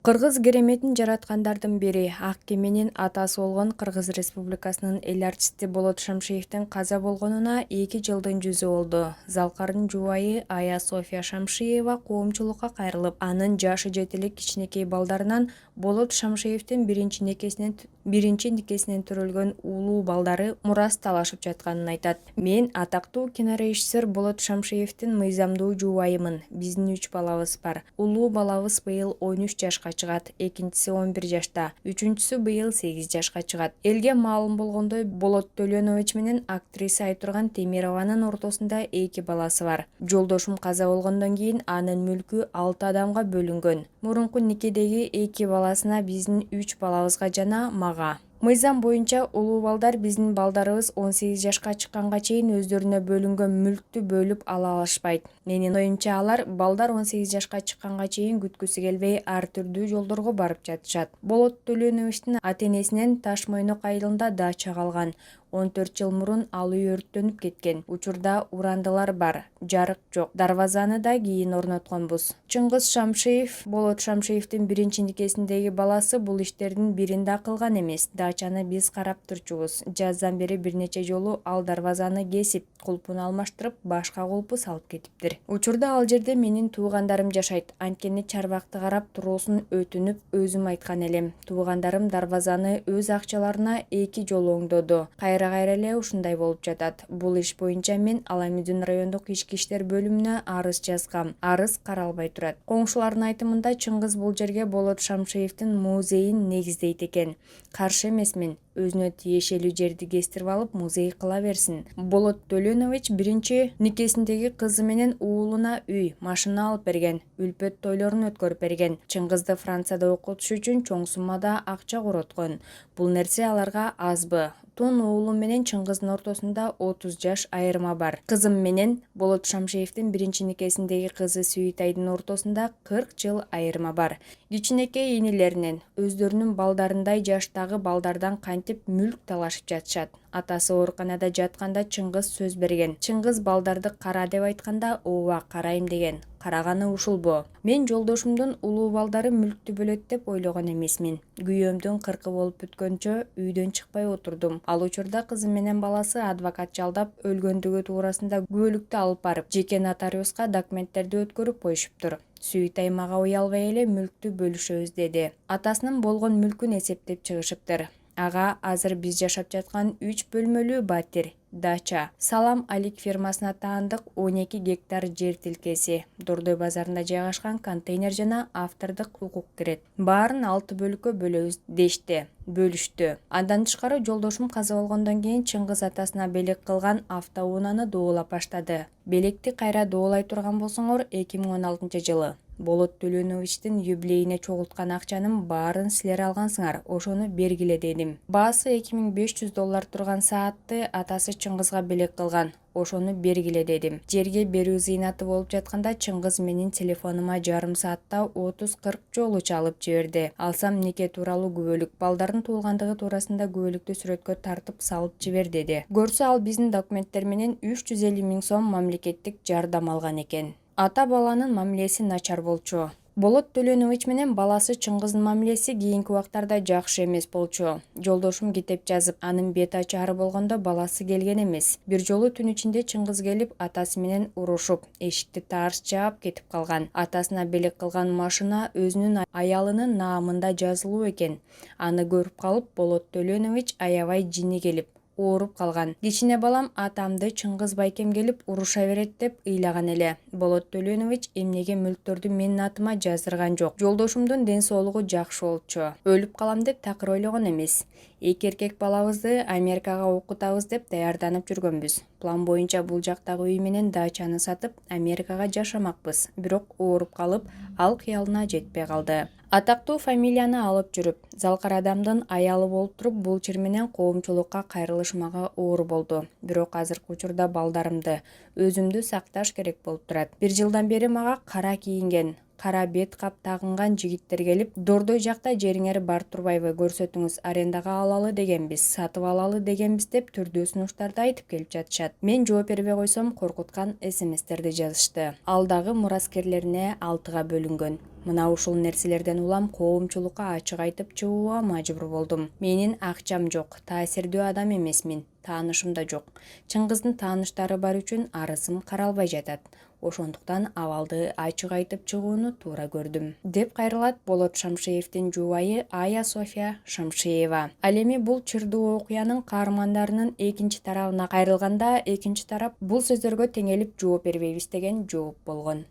Кыргыз кереметин жараткандардын бири ак кеменин атасы болгон Кыргыз Республикасынын эл артисти Болот Шамшиевдин каза болгонуна 2 жылдын жүзү болду. Залкардын жубайы Ая София Шамшиева коомчулукка кайрылып, анын жашы жетелик кичинекей балдарынан Болот Шамшиевдин биринчи никесинен төрөлгөн улуу балдары мурас талашып жатканын айтат. Мен атактуу кинорежиссер Болот Шамшиевдин мыйзамдуу жубайымын. Биздин 3 балабыз бар. Улуу балабыз быйыл 13 жашка чыгат, экинчиси 11 жашта, үчүнчүсү быйыл 8 жашка чыгат. Элге маалым болгондой, Болот Төлөнович менен актриса Айтурган Темированын ортосунда 2 баласы бар. Жолдошум каза болгондон кийин анын мүлкү 6 адамга бөлүнгөн. Мурунку никедеги 2 баласына, биздин 3 балабызга жана мага. Мыйзам боюнча улуу балдар биздин балдарыбыз 18 жашка чыкканга чейин өздөрүнө бөлүнгөн мүлктү бөлүп ала алышпайт. Менин оюмча алар балдар 18 жашка чыкканга чейин күткүсү келбей ар түрдүү жолдорго барып жатышат. Болот Төлөновичтин ата-энесинен Таш Мойнок айылында дача калган. 14 жыл мурун ал үй өрттөнүп кеткен. Учурда урандылар бар, жарык жок. Дарбазаны да кийин орнотконбуз. Чыңгыз Шамшиев, Болот Шамшиевдин биринчи никесиндеги баласы, бул иштердин бирин да кылган эмес. Дачаны биз карап турчубуз. Жаздан бери бир нече жолу ал дарбазаны кесип, кулпун алмаштырып, башка кулпу салып кетиптир. Учурда ал жерде менин туугандарым жашайт. Анткени чарбакты карап туруусун өтүнүп, өзүм айткан элем. Туугандарым дарбазаны өз акчаларына 2 жолу оңдоду. Кайра эле ушундай болуп жатат. Бул иш боюнча мен Аламүдүн райондук ички иштер бөлүмүнө арыз жазгам. Арыз каралбай турат. Коңшулардын айтымында Чыңгыз бул жерге Болот Шамшиевдин музейин негиздейт экен. Каршы эмесмин. Өзүнө тиешелүү жерди кестирип алып музей кыла берсин. Болот Төлөнович биринчи никесиндеги кызы менен уулуна үй, машина алып берген, үлпөт тойлорун өткөрүп берген. Чыңгызды Францияда окутуш үчүн чоң суммада акча короткон. Бул нерсе аларга азбы? Тун уулум менен Чыңгыздын ортосунда 30 жаш айырма бар. Кызым менен Болот Шамшиевдин биринчи никесиндеги кызы Сүйүтайдын ортосунда 40 жыл айырма бар. Кичинекей инилеринен, өздөрүнүн балдарындай жаштагы балдардан кантип мүлк талашып жатышат. Атасы ооруканада жатканда Чыңгыз сөз берген. Чыңгыз балдарды кара деп айтканда, ооба карайм деген. Караганы ушулбу? Мен жолдошумдун улуу балдары мүлктү бөлөт деп ойлогон эмесмин. Күйөөмдүн 40 болуп бүткөнчө үйдөн чыкпай отурдум. Ал учурда кызым менен баласы адвокат жалдап, өлгөндүгү туурасында күбөлүктү алып барып, жеке нотариуска документтерди өткөрүп коюшуптур. Сүйүтай мага уялбай эле мүлктү бөлүшөбүз деди. Атасынын болгон мүлкүн эсептеп чыгышыптыр. Ага азыр биз жашап жаткан 3 бөлмөлүү батир, дача, Салам Алик фирмасына таандык 12 гектар жер тилкеси, Дордой базарында жайгашкан контейнер жана автордук укук кирет. Баарын 6 бөлүккө бөлөбүз дешти, бөлүштү. Андан тышкары жолдошум каза болгондон кийин Чыңгыз атасына белек кылган автоунааны доолап баштады. Белекти кайра доолай турган болсоңор 2016 жылы Болот Төлөновичтин юбилейине чогулткан акчанын баарын силер алгансыңар, ошону бергиле дедим. Баасы $2500 турган саатты атасы Чыңгызга белек кылган. Ошону бергиле дедим. Жерге берүү зыйнаты болуп жатканда Чыңгыз менин телефонума жарым саатта 30-40 жолу чалып жиберди. Алсам нике тууралуу күбөлүк, балдардын туулгандыгы туурасында күбөлүктү сүрөткө тартып салып жибер деди. Көрсө ал биздин документтер менен 350 000 сом мамлекеттик жардам алган экен. Ата баланын мамилеси начар болчу. Болот Төлөнович менен баласы Чыңгыздын мамилеси кийинки убактарда жакшы эмес болчу. Жолдошум китеп жазып, анын бет ачаары болгондо баласы келген эмес. Бир жолу түн ичинде Чыңгыз келип, атасы менен урушуп, эшикти тарс жаап кетип калган. Атасына белек кылган машина өзүнүн аялынын наамында жазылуу экен. Аны көрүп калып, Болот Төлөнович аябай жини келип, ооруп калган. Кичине балам атамды Чыңгыз байкем келип уруша берет деп ыйлаган эле. Болот Төлөнович эмнеге мүлктөрдү менин атыма жаздырган жок. Жолдошумдун ден соолугу жакшы болчу. Өлүп калам деп такыр ойлогон эмес. 2 эркек балабызды Америкага окутабыз деп даярданып жүргөнбүз. План боюнча бул жактагы үй менен дачаны сатып, Америкага жашамакпыз. Бирок ооруп калып, ал кыялына жетпей калды. Атактуу фамилияны алып жүрүп, залкар адамдын аялы болуп туруп, бул чир менен коомчулукка кайрылыш мага оор болду. Бирок азыркы учурда балдарымды, өзүмдү сакташ керек болуп турат. 1 жылдан бери мага кара кийинген, кара бет кап тагынган жигиттер келип, Дордой жакта жериңер бар турбайбы, көрсөтүңүз, арендага алалы дегенбиз, сатып алалы дегенбиз деп түрдүү сунуштарды айтып келип жатышат. Мен жооп бербей койсом коркуткан СМСтерди жазышты. Ал дагы мураскерлерине 6га бөлүнгөн. Мына ушул нерселерден улам коомчулукка ачык айтып чыгууга мажбур болдум. Менин акчам жок, таасирдүү адам эмесмин, таанышым да жок. Чыңгыздын тааныштары бар үчүн арызым каралбай жатат. Ошондуктан абалды ачык айтып чыгууну туура көрдүм, деп кайрылат Болот Шамшиевдин жубайы Ая София Шамшиева. Ал эми бул чырдуу окуянын каармандарынын экинчи тарабына кайрылганда, экинчи тарап бул сөздөргө теңелип жооп бербейбиз деген жооп болгон.